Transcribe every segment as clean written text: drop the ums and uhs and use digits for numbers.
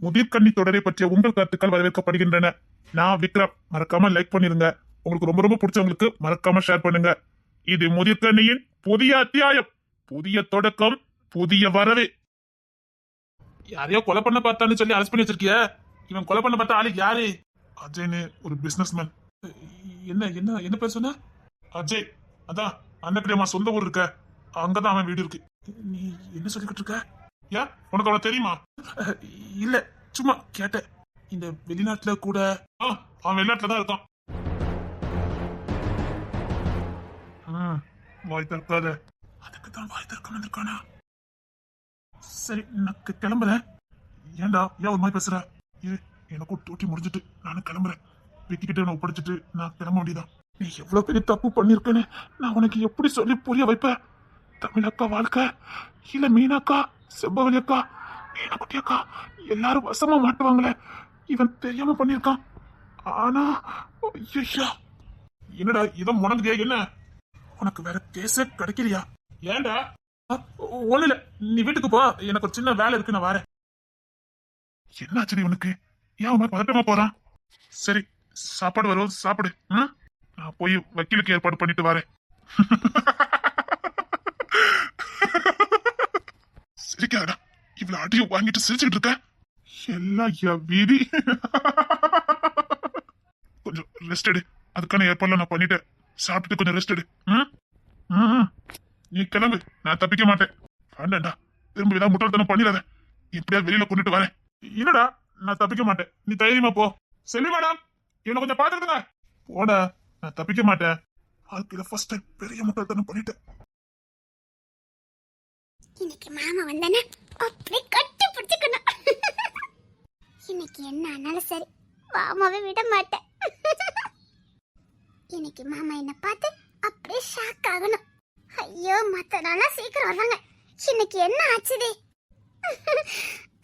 முதிர்கண்ணி தொடரை பற்றிய உங்கள் கருத்துக்கள் வரவேற்கப்படுகின்றன. நான் விக்ரம். மறக்காம லைக் பண்ணிருங்க. உங்களுக்கு ரொம்ப ரொம்ப பிடிச்சவங்களுக்கு மறக்காம ஷேர் பண்ணுங்க. இது முதிர்கண்ணியின் புதிய அத்தியாயம், புதிய தொடக்கம், புதிய வரவே. யாரையோ கொலை பண்ண பார்த்தான்னு சொல்லி அரெஸ்ட் பண்ணி வச்சிருக்கிய. இவன் கொலை பண்ண பார்த்த ஆளு யாரு? அஜய்னு ஒரு பிசினஸ்மேன். என்ன என்ன என்ன பேர் சொன்ன? அஜய். அதான் அண்ணக்கிரியமா சொந்த ஊர் இருக்க, அங்கதான் அவன் வீடு இருக்கு. நீ என்ன சொல்லிக்கிட்டு இருக்க? ஏன் உனக்கு அவனை தெரியுமா? இல்ல, சும்மா கேட்டேன். இந்த வெளிநாட்டுல கூட அவன் வெளிநாட்டுல தான் இருக்கான். வாய் திறக்காத. அதுக்குதான் வாய் திறக்க வந்திருக்கானா? சரி, நான் கிளம்புறேன். ஏன்டா ஏன் ஒரு மாதிரி பேசுற? எனக்கும் டூட்டி முடிஞ்சிட்டு நானும் கிளம்புறேன். வெட்டிக்கிட்டு நான் ஒப்படைச்சிட்டு நான் கிளம்ப வேண்டியதான். நீ எவ்வளவு பெரிய தப்பு பண்ணிருக்கேன்னு நான் உனக்கு எப்படி சொல்லி புரிய வைப்பேன்? தமிழக்கா வாழ்க்கை இல்ல மீனாக்கா, செவ்வவழி அக்கா, மீனாக்குட்டி அக்கா எல்லாரும் வசமா மாட்டுவாங்களே. இவன் தெரியாம பண்ணிருக்கான். ஆனா என்னடா இதை முடங்குதியா? என்ன உனக்கு வேற கேஸ கிடைக்கலையா? ஏன்டா? ஒண்ணு இல்ல, நீ வீட்டுக்கு போ, எனக்கு ஒரு சின்ன வேலை இருக்கு, நான் வரேன். என்னாச்சு இவனுக்கு? ஏன் பதட்டமா போறான்? சரி, சாப்பாடு வரும், சாப்பிடு. நான் போய் வக்கீலுக்கு ஏற்பாடு பண்ணிட்டு வரேன். சிரிக்காதடா, இவ்வளவு அடியும் வாங்கிட்டு சிரிச்சுக்கிட்டு இருக்க. எல்லாம் வீதி. கொஞ்சம் ரெஸ்ட் எடு. அதுக்கான ஏற்பாடுலாம் நான் பண்ணிட்டேன். சாப்பிட்டுட்டு கொஞ்சம் ரெஸ்ட் எடு. நீ கிளம்பு, நான் தப்பிக்க மாட்டேன். வேண்டாண்டா, திரும்ப ஏதாவது முட்டாள்தனம் பண்ணிடாத. எப்படியாவது வெளியில கொண்டுட்டு வரேன். இல்லடா, நான் தப்பிக்க மாட்டேன். நீ தைரியமா போ. செல்வி மேடம், இவனை கொஞ்சம் பாத்துக்கிட்டுங்க. போடா, நான் தப்பிக்க மாட்டேன். வாழ்க்கையில ஃபர்ஸ்ட் டைம் பெரிய முட்டாள்தனம் பண்ணிட்டேன். இன்னைக்கு மாமா வந்தானே அப்படி கட்டி பிடிச்சுக்கணும். இன்னைக்கு என்ன ஆனாலும் சரி, மாமாவை விட மாட்டேன். இன்னைக்கு மாமா என்ன பார்த்து அப்படியே ஷாக் ஆகணும். ஐயோ, மத்த நாளா சீக்கிரம் வருவாங்க. இன்னைக்கு என்ன ஆச்சுதே?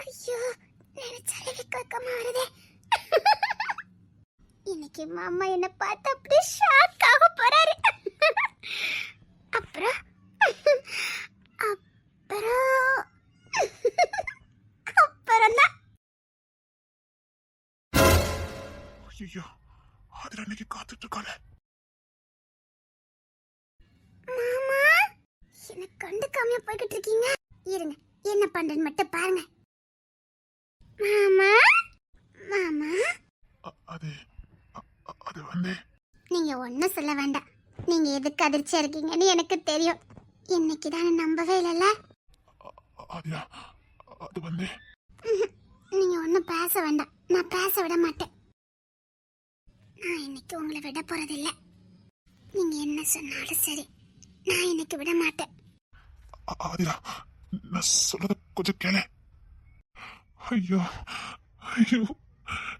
ஐயோ, நினைச்சாலே வெக்கமா வருதே. இன்னைக்கு மாமா என்ன பார்த்து அப்படியே ஷாக் ஆக போறாரு. அப்புறம் அப்புறம் ஐயோ, அதுல அன்னைக்கு காத்துட்டு இருக்காளே. மாமா, என்ன கண்டுக்காம போய்கிட்டு இருக்கீங்க? இருங்க, என்ன பண்றேன்னு மட்டும் பாருங்க. மாமா மாமா, அது அது வந்து நீங்க ஒன்னும் சொல்ல வேண்டாம். நீங்க எதுக்கு அதிர்ச்சியா இருக்கீங்கன்னு எனக்கு தெரியும். இன்னைக்கு தானே நம்பவே இல்லைல்ல. அது வந்து நீங்க ஒன்னும் பேச வேண்டாம். நான் பேச விட மாட்டேன். நான் இன்னைக்கு உங்களை விட போறதில்லை. நீங்க என்ன சொன்னாலும் சரி, நான் இன்னைக்கு விட மாட்டேன். ஆதிரா, நான் சொல்றத கொஞ்சம் கேளு. ஐயோ ஐயோ,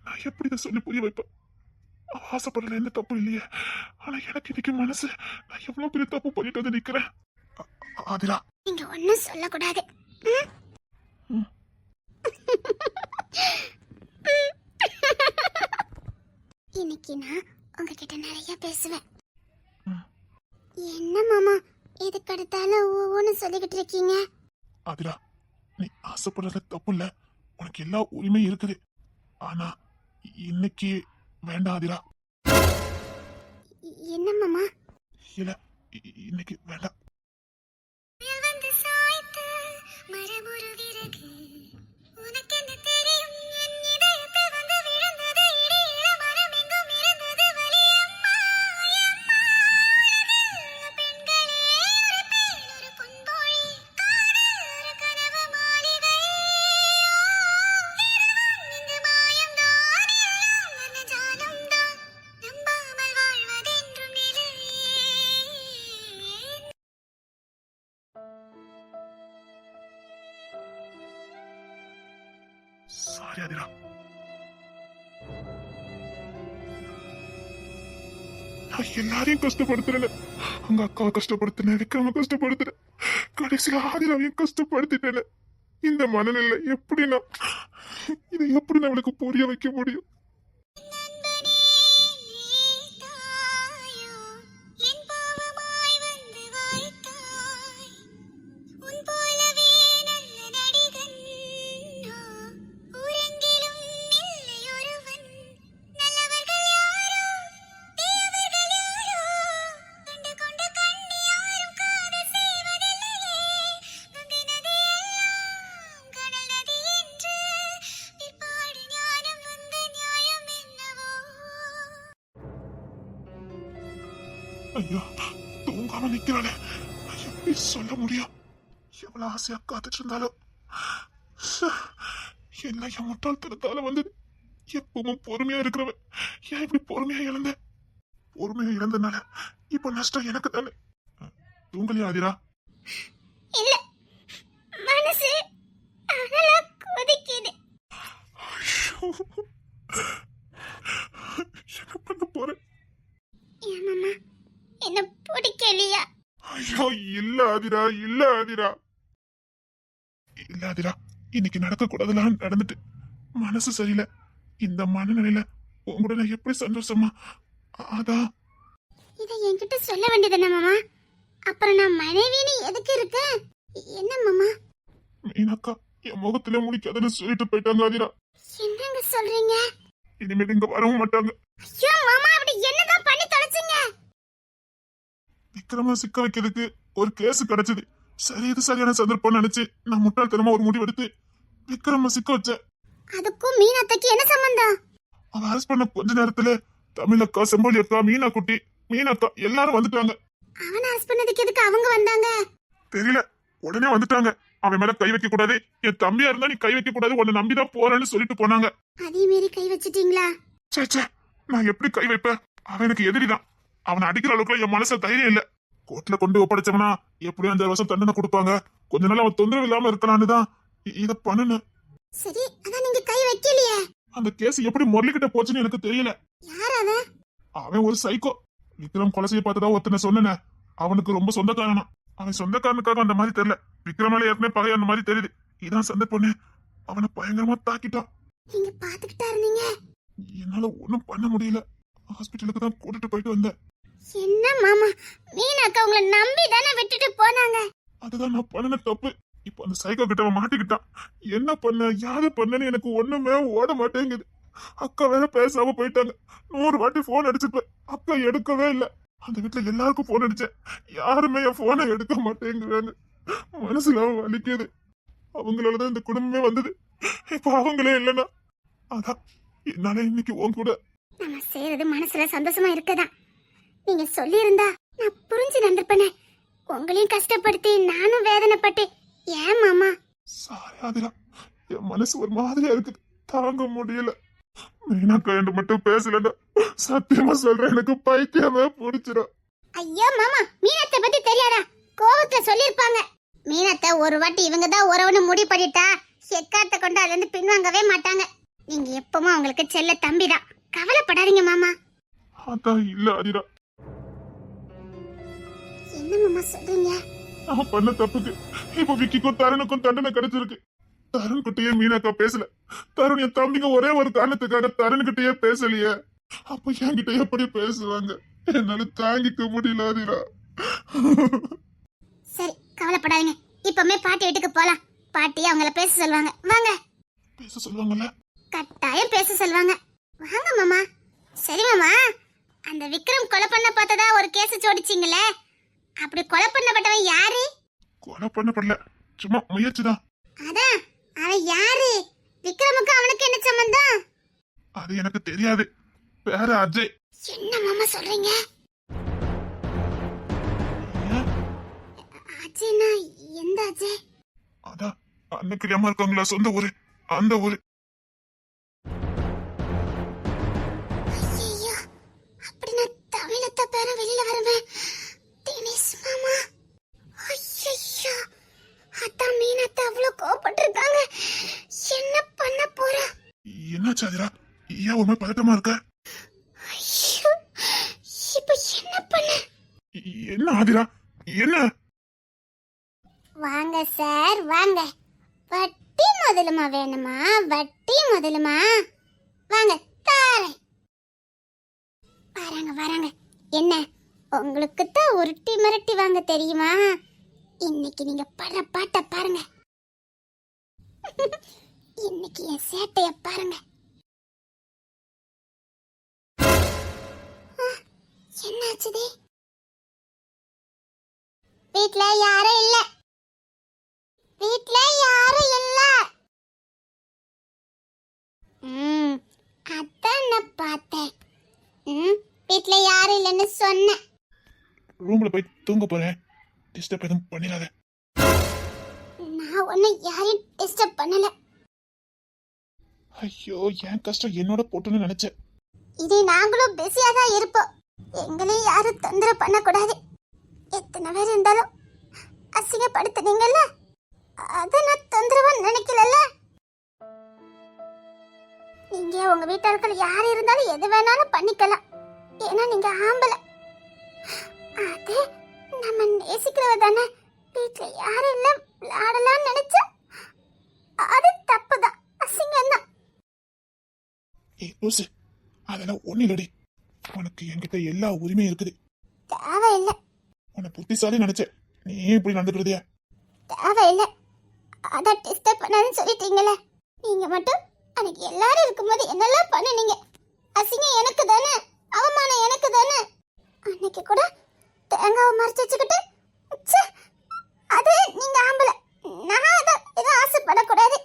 நான் எப்படி இதை சொல்லி புரிய வைப்பேன்? ஆசைப்படல, எந்த தப்பு இல்லையே. ஆனா எனக்கு இன்னைக்கு மனசு, நான் எவ்வளவு பெரிய தப்பு பண்ணிட்டு வந்து நிக்கிறேன். ஆதிரா, நீங்க ஒன்னும் சொல்லக்கூடாது. இன்னைக்கு நான் உங்ககிட்ட நிறைய பேசுவேன். என்ன மாமா எதுக்கு அடுத்தாலும் ஒவ்வொன்னு சொல்லிக்கிட்டு இருக்கீங்க? ஆதிரா, நீ ஆசைப்படுறதுல தப்பு இல்ல, உனக்கு எல்லா உரிமையும் இருக்குது. ஆனா இன்னைக்கு வேண்டாம் ஆதிரா. என்ன மாமா? இல்ல, இன்னைக்கு வேண்டாம். சாரி ஆதிரா. நான் எல்லாரையும் கஷ்டப்படுத்துறேன். உங்க அக்காவை கஷ்டப்படுத்தினேன், விக்ரம கஷ்டப்படுத்துறேன், கடைசியில ஆதிராவையும் கஷ்டப்படுத்திட்டேன். இந்த மனநிலை எப்படி நான் அவளுக்கு புரிய வைக்க முடியும்? உன் போலவே நல்ல நடிகன் உறங்கி ஐயோ, தூங்காம நிக்கிறாளே, எப்படி சொல்ல முடியும்? எவ்வளவு ஆசையா காத்துட்டு இருந்தாலும் ச்சே, எல்லாம் என் முட்டாள்தனத்தால வந்தது. எப்பவும் பொறுமையா இருக்கிறவன் ஏன் இப்படி பொறுமையா இழந்த? பொறுமையா இழந்தனால இப்ப நஷ்டம் எனக்கு தானே. தூங்கலையா ஆதிரா? இல்ல, மனசு அனலா கொதிக்குது. ஐயோ, என்ன பண்ண போறேன்? ஏன் மாமா என்ன பிடிக்கலையா? ஐயோ, இல்ல ஆதிரா, இல்ல ஆதிரா, இல்ல ஆதிரா. இன்னைக்கு நடக்க கூடாதெல்லாம் நடந்துட்டு மனசு சரியில்லை. இந்த மனநிலையில உங்களோட நான் எப்படி சந்தோஷமா? அதான் இதை என்கிட்ட சொல்ல வேண்டியதுதானே மாமா? அப்புறம் நான் மனைவின்னு எதுக்கு இருக்க? என்ன மாமா? மீனாக்கா என் முகத்துல முடிக்காதுன்னு சொல்லிட்டு போயிட்டாங்க ஆதிரா. என்னங்க சொல்றீங்க? இனிமேல் இங்க வரவும் மாட்டாங்க. ஐயோ மாமா, அப்படி என்னதான் பண்ணி தொலைச்சீங்க? விக்ரம சிக்க வைக்கிறதுக்கு ஒரு கேஸ் கிடைச்சது. சரி, இது சரியான சந்தர்ப்பம் நினைச்சு நான் முட்டாள்தனமா ஒரு முடிவு எடுத்து விக்ரம சிக்க வச்சேன். அதுக்கும் மீனாத்தைக்கு என்ன சம்பந்தம்? அவன் அரெஸ்ட் பண்ண கொஞ்ச நேரத்துல தமிழக்கா, செம்பொழி அக்கா, மீனா குட்டி, மீனாக்கா எல்லாரும் வந்துட்டாங்க. அவனை அரெஸ்ட் பண்ணதுக்கு எதுக்கு அவங்க வந்தாங்க? தெரியல, உடனே வந்துட்டாங்க. அவன் மேல கை வைக்க கூடாது, என் தம்பியா இருந்தா நீ கை வைக்க கூடாது, உன்னை நம்பிதான் போறேன்னு சொல்லிட்டு போனாங்க. அதே மீறி கை வச்சிட்டீங்களா? சே சே, நான் எப்படி கை வைப்பேன்? அவன் எனக்கு எதிரிதான். அவனை அடிக்கிற அளவுக்கு என் மனச தைரியம் இல்ல. கோர்ட்ல கொண்டு ஒப்படைச்சவனா எப்படியும் 5 வருஷம் தண்டனை கொடுப்பாங்க. கொஞ்ச நாள் அவன் தொந்தரவு இல்லாம இருக்கலான்னு தான் இத பண்ணுன. சரி, அதான் நீங்க கை வைக்கலையே. அந்த கேஸ் எப்படி முரளிக்கிட்ட போச்சுன்னு எனக்கு தெரியல. யார் அவன்? அவன் ஒரு சைக்கோ. விக்ரம் கொலை செய்ய பார்த்ததா ஒருத்தனை சொன்னேன். அவனுக்கு ரொம்ப சொந்தக்காரனா. அவன் சொந்தக்காரனுக்காக அந்த மாதிரி தெரியல, விக்ரமால ஏற்கனவே பகை அந்த மாதிரி தெரியுது. இதான் சந்தர்ப்பம். அவனை பயங்கரமா தாக்கிட்டான். நீங்க பாத்துக்கிட்டா இருந்தீங்க? என்னால ஒண்ணும் பண்ண முடியல. ஹாஸ்பிட்டலுக்கு தான் கூட்டிட்டு போயிட்டு வந்தேன். என்ன மாமா, மீனாக்கா உங்களை நம்பி தானே விட்டுட்டு போனாங்க. அதுதான் நான் பண்ணின தப்பு. இப்ப அந்த சைக்கோ கிட்ட அவன் மாட்டிக்கிட்டான். என்ன பண்ண, யாரு பண்ணன்னு எனக்கு ஒண்ணுமே ஓட மாட்டேங்குது. அக்கா வேற பேசாம போயிட்டாங்க. 100 வாட்டி போன் அடிச்சிருப்பேன், அக்கா எடுக்கவே இல்ல. அந்த வீட்டுல எல்லாருக்கும் போன் அடிச்சேன், யாருமே என் போனை எடுக்க மாட்டேங்கிறாங்க. மனசுல வலிக்குது. அவங்களாலதான் இந்த குடும்பமே வந்தது. இப்ப அவங்களே இல்லைன்னா அதான் என்னால இன்னைக்கு உன் கூட. நம்ம செய்யறது மனசுல சந்தோஷமா இருக்கதான். நீங்க சொல்லியிருந்தா நான் புரிஞ்சு நடந்திருப்பேனே. உங்களையும் கஷ்டப்படுத்தி நானும் வேதனைப்பட்டு. ஏன் மாமா? சாரி ஆதிரா, என் மனசு ஒரு மாதிரியா இருக்குது, தாங்க முடியல. மீனாக்கா என்று மட்டும் பேசலன்னா சத்தியமா சொல்றேன், எனக்கு பைத்தியமே பிடிச்சிடும். ஐயோ மாமா, மீனத்தை பத்தி தெரியாதா? கோவத்துல சொல்லிருப்பாங்க. மீனத்தை ஒரு வாட்டி இவங்க தான் உறவுன்னு முடிவு பண்ணிட்டா எக்காத்த கொண்டு அதுல இருந்து பின்வாங்கவே மாட்டாங்க. நீங்க எப்பவும் அவங்களுக்கு செல்ல தம்பிதான். கவலைப்படாதீங்க மாமா. அதான் இல்ல ஆதிரா, என்ன மாமா சொல்றீங்க? நான் பண்ண தப்புக்கு இப்ப விக்கிக்கும் தருணுக்கும் தண்டனை கிடைச்சிருக்கு. தருண் கிட்டயே மீனாக்கா பேசல. தருண் என் தம்பிங்க ஒரே ஒரு காரணத்துக்காக தருண் கிட்டயே பேசலையே. அப்ப என்கிட்ட எப்படி பேசுவாங்க? என்னால தாங்கிக்க முடியல ஆதிரா. சரி, கவலைப்படாதீங்க. இப்பமே பாட்டி வீட்டுக்கு போலாம். பாட்டி அவங்கள பேச சொல்லுவாங்க. வாங்க. பேச சொல்லுவாங்கல்ல? கட்டாயம் பேச சொல்லுவாங்க. வாங்க மாமா. சரி மாமா, அந்த விக்ரம் கொலை பண்ண பார்த்ததா ஒரு கேஸ் ஜோடிச்சிங்களே, அப்படி கொலை பண்ணப்பட்டவன் யாரு? கொலை பண்ணப்படல, சும்மா முயற்சிதான். அதான், அவன் யாரு? விக்ரமுக்கு அவனுக்கு என்ன சம்பந்தம்? அது எனக்கு தெரியாது. வேற அஜய். என்ன மாமா சொல்றீங்க? அஜய்னா எந்த அஜய்? அதான் அன்னைக்கு அம்மா இருக்காங்களா, சொந்த ஊரு, அந்த ஊரு. ஐயோ, அப்படின்னா தமிழத்த பேர வெளியில வருவேன். தினேஷ் மாமா. ஐயோ, அதான் மீனத்தை அவ்வளவு கோபப்பட்டிருக்காங்க. என்ன பண்ண போறா? என்னாச்சு ஆதிரா, ஏன் ஒரு மாதிரி பதட்டமா இருக்க? ஐயோ, இப்ப என்ன பண்ண? என்ன ஆதிரா, என்ன? வாங்க சார், வாங்க. வட்டி முதலுமா வேணுமா? வட்டி முதலுமா? வாங்க தாரேன். வராங்க வராங்க. என்ன, உங்களுக்கு தான் உருட்டி மிரட்டி வாங்க தெரியுமா? இன்னைக்கு நீங்க படுற பாட்ட பாருங்க. இன்னைக்கு என் சேட்டைய பாருங்க. என்னாச்சுதே? வீட்ல யாரும் இல்ல. வீட்ல யாரும் இல்ல. அதான் நான் பார்த்தேன். வீட்ல யாரும் இல்லைன்னு சொன்னேன். ரூம்ல போய் தூங்க போறேன். டிஸ்டர்ப் எதுவும் பண்ணிடாத. நான் ஒன்னும் யாரையும் டிஸ்டர்ப் பண்ணல. ஐயோ, என் கஷ்டம் என்னோட போட்டுன்னு நினைச்சேன். இதே நாங்களும் பிஸியா தான் இருப்போம். எங்களையும் யாரும் தொந்தரவு பண்ணக்கூடாது. எத்தனை பேர் இருந்தாலும் அசிங்கப்படுத்துனீங்கல்ல, அத நான் தொந்தரவா நினைக்கலல்ல. நீங்க உங்க வீட்டார்கள் யார் இருந்தாலும் எது வேணாலும் பண்ணிக்கலாம். ஏன்னா நீங்க ஆம்பளை. அது நம்ம நேசிக்கிறவ தானே. வீட்டுல யாரும் இல்ல விளையாடலாம்னு நினைச்சா அது தப்புதான், அசிங்கம் தான். ஏய் லூசு, அதெல்லாம் ஒண்ணு இல்லடி. உனக்கு என்கிட்ட எல்லா உரிமையும் இருக்குது. தேவையில்லை. உன்னை புத்திசாலி நினைச்சேன். நீ ஏன் இப்படி நடந்துக்கிறதியா? தேவையில்லை. அதான் டிஸ்டர்ப் பண்ணாதுன்னு சொல்லிட்டீங்களே. நீங்க மட்டும் அன்னைக்கு எல்லாரும் இருக்கும்போது என்னெல்லாம் பண்ணுனீங்க. அசிங்கம் எனக்கு தானே, அவமானம் எனக்கு தானே. அன்னைக்கு கூட தேங்காவை மறைச்சு வச்சுக்கிட்டு ச்சே, அது நீங்க ஆம்பளை. நான் ஏதோ ஆசைப்படக்கூடாது.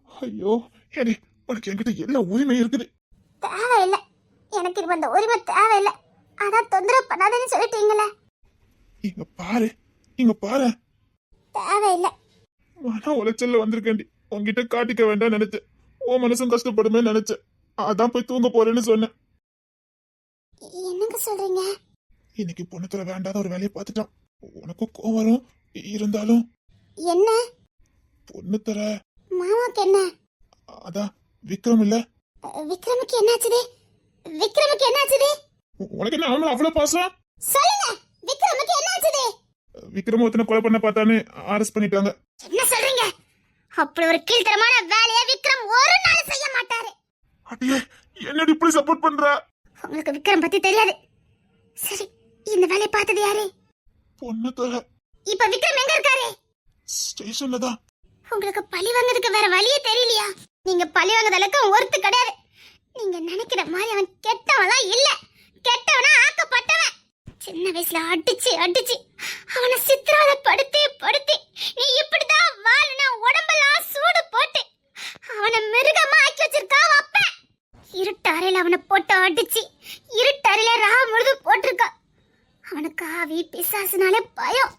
ஐயோ ஏடி, உனக்கு என்கிட்ட எல்லா உரிமையும் இருக்குது. தேவையில்லை. எனக்கு இப்ப அந்த உரிமை தேவையில்லை. அதான் தொந்தரவு பண்ணாதுன்னு சொல்லிட்டீங்களே. இங்க பாரு, இங்க பாரு. தேவையில்லை. மன உளைச்சல்ல வந்திருக்கேன்டி. உன்கிட்ட காட்டிக்க வேண்டாம் நினைச்சேன். உன் மனசும் கஷ்டப்படுமே நினைச்சேன். அதான் போய் தூங்க போறேன்னு சொன்னேன். என்னங்க சொல்றீங்க? இன்னைக்கு பொண்ணுத்துல வேண்டாத ஒரு வேலையை பார்த்துட்டான். உனக்கும் கோவம் வரும். இருந்தாலும் என்ன பொண்ணு தர. மாமாக்கு என்ன? அதான் விக்ரம் இல்ல. விக்ரமுக்கு என்னாச்சுது? விக்ரமுக்கு என்னாச்சுது? உனக்கு என்ன அவன் அவ்வளவு பாசம்? சொல்லுங்க, விக்ரமுக்கு என்னாச்சுது? விக்ரம் ஒருத்தனை கொலை பண்ண பார்த்தான்னு அரெஸ்ட் பண்ணிட்டாங்க. என்ன சொல்றீங்க? அப்படி ஒரு கீழ்த்தரமான வேலையை விக்ரம் ஒரு நாள் செய்ய மாட்டாரு. அடியே, என்னடி இப்படி சப்போர்ட் பண்ற? உங்களுக்கு விக்ரம் பத்தி தெரியாது. சரி, இந்த வேலையை பார்த்தது யாரு? பொண்ணு தர. இப்ப விக்ரம் எங்க இருக்காரு? ஸ்டேஷன்ல தான். உங்களுக்கு பழி வாங்குறதுக்கு வேற வழியே தெரியலையா? நீங்க பழி வாங்குற அளவுக்கு அவன் ஒருத்து கிடையாது. நீங்க நினைக்கிற மாதிரி அவன் கெட்டவனா இல்ல. கெட்டவனா ஆக்கப்பட்டவன். சின்ன வயசுல அடிச்சு அடிச்சு அவனை சித்திரவதைப்படுத்தி படுத்தி நீ இப்படிதான் வாழுன உடம்பெல்லாம் சூடு போட்டு அவனை மிருகமா ஆக்கி வச்சிருக்கா அப்ப. இருட்டு அறையில அவனை போட்டு அடிச்சு இருட்டு அறையில ராவ முழுது போட்டிருக்கா. அவனுக்கு ஆவி பிசாசுனாலே பயம்,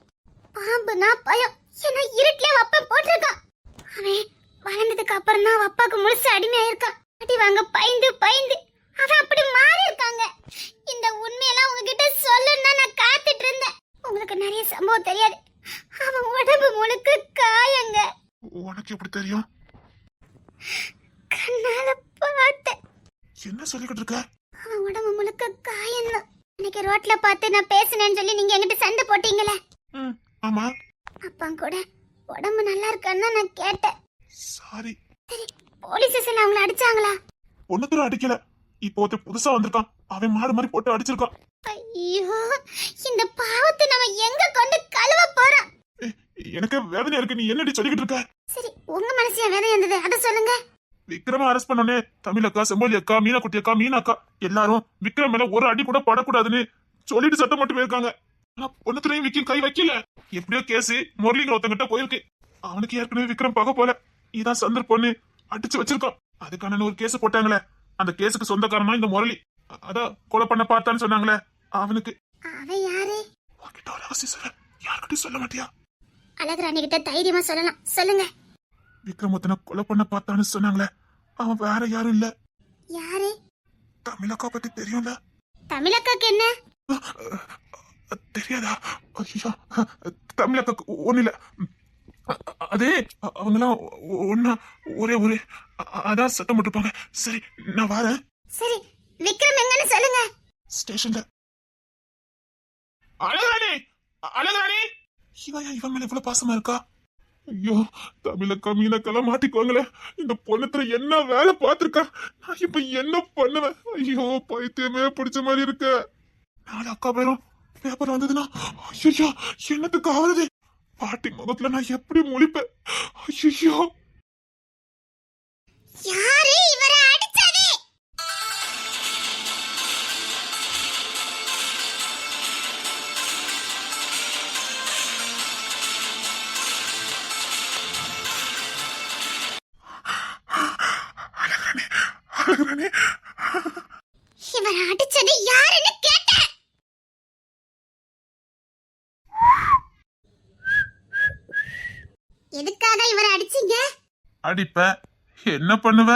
பாம்புனா பயம். ஏன்னா இருட்டுல அப்ப போட்டிருக்கான். அவன் வளர்ந்ததுக்கு அப்புறம் தான் அப்பாவுக்கு முழுசு அடிமையாயிருக்கான். அடி வாங்க பயந்து பயந்து அவன் அப்படி மாறி இருக்காங்க. இந்த உண்மையெல்லாம் உங்ககிட்ட சொல்லணும்னா நான் காத்துட்டு இருந்தேன். உங்களுக்கு நிறைய சம்பவம் தெரியாது. அவன் உடம்பு முழுக்க காயங்க. உனக்கு எப்படி தெரியும்? கண்ணால பார்த்தேன். என்ன சொல்லிக்கிட்டு இருக்க? அவன் உடம்பு முழுக்க காயம் தான். இன்னைக்கு ரோட்ல பார்த்து நான் பேசினேன்னு சொல்லி நீங்க என்கிட்ட சண்டை போட்டீங்களே. ஆமா. அப்பா கூட உடம்பு நல்லா இருக்கான்னு தான் நான் கேட்டேன். சாரி. சரி, போலீஸ் ஸ்டேஷன்ல அவங்கள அடிச்சாங்களா? ஒண்ணுத்துல அடிக்கல. இப்போ ஒருத்தர் புதுசா வந்திருக்கான். அவன் மாடு மாதிரி போட்டு அடிச்சிருக்கான். ஐயோ, இந்த பாவத்தை நம்ம எங்க கொண்டு கழுவ போறோம்? எனக்கு வேதனை இருக்கு. நீ என்னடி சொல்லிக்கிட்டு இருக்க? சரி, உங்க மனசுல வேதனை இருந்தது அத சொல்லுங்க. விக்ரம அரெஸ்ட் பண்ணோனே தமிழ் அக்கா, செம்போலி அக்கா, மீனா குட்டி அக்கா, மீனா அக்கா எல்லாரும் விக்ரம் மேல ஒரு அடி கூட படக்கூடாதுன்னு சொல்லிட்டு சட்டம் மட்டும் போயிருக்காங்க. ஆனா பொண்ணுத்துறையும் விக்கி கை வைக்கல. எப்படியோ கேஸ் முரளிங்கிற ஒருத்தங்கிட்ட போயிருக்கு. அவனுக்கு ஏற்கனவே விக்ரம் பகை போல இதான் சந்தர்ப்பம்னு அடிச்சு வச்சிருக்கான். அதுக்கான ஒரு கேஸ் போட்டாங்களே, அந்த கேஸுக்கு சொந்தக்காரனா இந்த முரளி. அதான் கொலை பண்ண பார்த்தான்னு சொன்னாங்களே அவனுக்கு. அவன் யாரு? உன்கிட்ட ஒரு ரகசியம் சொல்ல, யார்கிட்டயும் சொல்ல மாட்டியா? அழகுராணி கிட்ட தைரியமா சொல்லலாம், சொல்லுங்க. விக்ரம் ஒருத்தனை கொலை பண்ண பார்த்தான்னு சொன்னாங்களே, அவன் வேற யாரும் இல்ல. யாரு? தமிழக்கா பத்தி தெரியும்ல? தமிழக்காக்கு என்ன? தெரியாதா? ஐயோ, தமிழக்காக்கு ஒண்ணு இல்ல. அதே அவங்கெல்லாம் ஒன்னா ஒரே ஒரே அதான் சத்தம் போட்டுப்பாங்க. சரி, நான் வரேன். சரி, விக்ரம் எங்கன்னு சொல்லுங்க. ஸ்டேஷன்ல. அழகுராணி, அழகுராணி. இவன் மேல இவ்வளவு பாசமா இருக்கா? ஐயோ, தமிழக்கா மீனக்கெல்லாம் மாட்டிக்குவாங்களே. இந்த பொண்ணுத்துல என்ன வேலை பார்த்திருக்கா? நான் இப்ப என்ன பண்ணுவேன்? ஐயோ, பைத்தியமே பிடிச்ச மாதிரி இருக்க. நாலு அக்கா பேரும் பேப்பர் வந்ததுன்னா ஐயோ என்னத்துக்கு ஆகுது? பாட்டி முகத்துல நான் எப்படி முழிப்பேன்? ஐயோ, யாரு இவரை அடிச்சது? அழகுராணி, அழகுராணி. இவரை அடிச்சது யாருன்னு அடிப்ப. என்ன பண்ணுவ?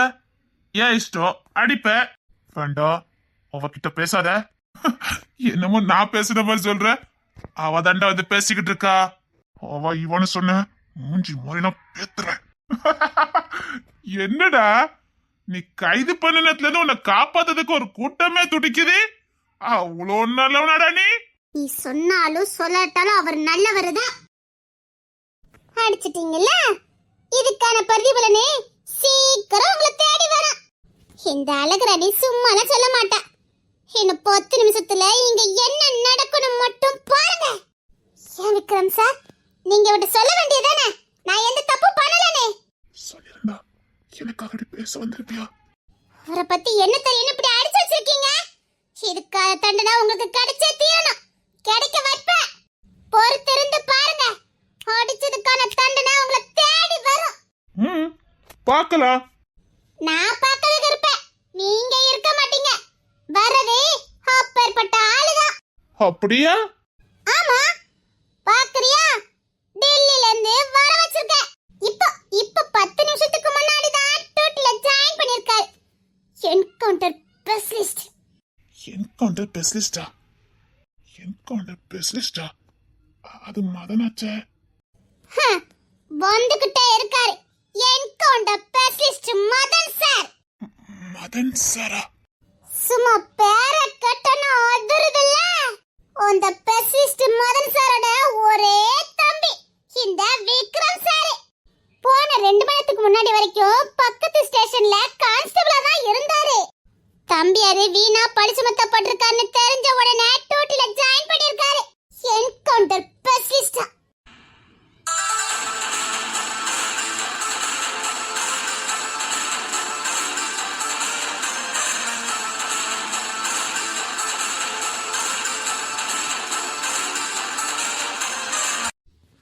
ஏன் இஷ்டம் அடிப்ப. வேண்டாம், அவகிட்ட பேசாத. என்னமோ நான் பேசுற மாதிரி சொல்ற. அவ தாண்டா வந்து பேசிக்கிட்டு இருக்கா. அவ இவனு சொன்ன மூஞ்சி மொழிலாம் பேத்துறேன். என்னடா நீ கைது பண்ணினதுல இருந்து உன்னை காப்பாத்ததுக்கு ஒரு கூட்டமே துடிக்குது. அவ்வளோ நல்லவனாடா நீ. நீ சொன்னாலும் சொல்லாட்டாலும் அவர் நல்லவருதான். அடிச்சிட்டீங்கல்ல, இதுக்கான பிரதிபலனே சீக்கிரம் உங்களை தேடி வரும். இந்த அழகுராணி சும்மாலாம் சொல்ல மாட்டா. இன்னும் 10 நிமிஷத்துல இங்க என்ன நடக்கணும் மட்டும் பாருங்க. ஏன் விக்ரம் சார், நீங்க விட்டு சொல்ல வேண்டியதானே? நான் எந்த தப்பும் பண்ணலனே. சொல்லிருந்தா எனக்காக பேச வந்திருப்பியா? அவரை பத்தி என்ன தெரியும் இப்படி அடிச்சு வச்சிருக்கீங்க? இதுக்கான தண்டனை உங்களுக்கு கிடைச்சே தீரணும். கிடைக்க வைப்பேன். பொறுத்திருந்து பாருங்க. அடிச்சதுக்கான தண்டனை உங்களை தேடி வரும். பார்க்கலாம். நான் பார்க்கறதுக்கு இருப்பேன், நீங்க இருக்க மாட்டீங்க. வரதே அப்பேற்பட்ட ஆளுதான். அப்படியா? ஆமா, பாக்குறியா? டெல்லில இருந்து வர வச்சிருக்கேன். இப்ப 10 நிமிஷத்துக்கு முன்னாடி தான் டியூட்டில ஜாயின் பண்ணிருக்காரு. Encounter specialist. என்கவுண்டர் ஸ்பெஷலிஸ்டா? என்கவுண்டர் ஸ்பெஷலிஸ்டா? அது மதனாச்சே. வந்துகிட்டே இருக்காரு encounter specialist Madhan sir. Madhan சாரா? சும்மா பேர கட்டன அதிருதுல்ல. அந்த ஸ்பெஷலிஸ்ட் மதன் சாரோட ஒரே தம்பி இந்த விக்ரம் சார். போன 2 மணிக்கு முன்னாடி வரைக்கும் பக்கத்து ஸ்டேஷன்ல கான்ஸ்டபிளா தான் இருந்தாரு. தம்பியாரு வீணா படிச்சு மத்தப்பட்டிருக்காருன்னு தெரிஞ்ச உடனே டியூட்டில ஜாயின் பண்ணிருக்காரு. என்கவுண்டர் ஸ்பெஷலிஸ்டா.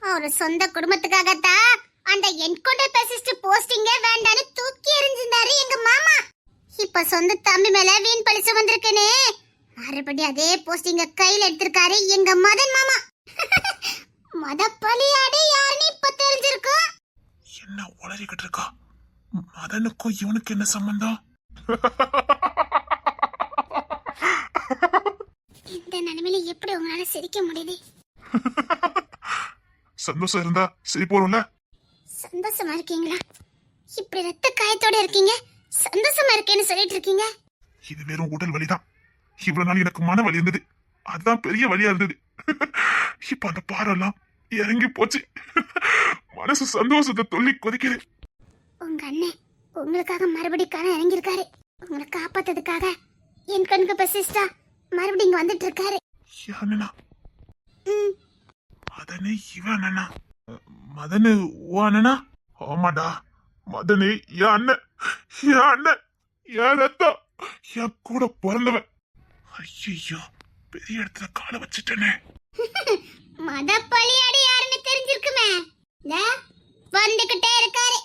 ஒரு சொந்த குடும்பத்துக்காகத்தான் அந்த என்கவுண்டர் ஸ்பெஷலிஸ்ட் போஸ்டிங்கே வேண்டான்னு தூக்கி எறிஞ்சிருந்தாரு எங்க மாமா. இப்ப சொந்த தம்பி மேல வீண் பழிச்சு வந்திருக்கனே, மறுபடியும் அதே போஸ்டிங்க கையில எடுத்திருக்காரு எங்க மதன் மாமா. மத பலியாடி யாருன்னு இப்ப தெரிஞ்சிருக்கும். என்ன உளறிக்கிட்டு இருக்கா? மதனுக்கும் இவனுக்கு என்ன சம்பந்தம்? இந்த நிலைமையில எப்படி உங்களால சிரிக்க முடியுது? சந்தோஷம் இருந்தா சரி போறோம்ல. சந்தோஷமா இருக்கீங்களா? இப்படி ரத்த காயத்தோட இருக்கீங்க, சந்தோஷமா இருக்கேன்னு சொல்லிட்டு இருக்கீங்க. இது வெறும் உடல் வலிதான். இவ்வளவு நாள் எனக்கு மன வலி இருந்தது, அதுதான் பெரிய வலியா இருந்தது. இப்ப அந்த பாரெல்லாம் இறங்கி போச்சு. மனசு சந்தோஷத்தை துள்ளி கொதிக்குது. உங்க அண்ணன் உங்களுக்காக மறுபடியும் கரை இறங்கியிருக்காரு. உங்களை காப்பாத்ததுக்காக என் கண்ணுக்கு பெசிஸ்டா மறுபடியும் இங்க வந்துட்டு இருக்காரு. அண்ணனா? மதனு இவன் அண்ணனா? மதனு ஓ அண்ணனா? ஆமாடா, மதனு என் அண்ணன். என் அண்ணன், என் ரத்தம், என் கூட பிறந்தவன். ஐயோ, பெரிய இடத்துல காலை வச்சுட்டேனே. மத பலியாடி யாருன்னு தெரிஞ்சிருக்குமே. வந்துகிட்டே இருக்காரு.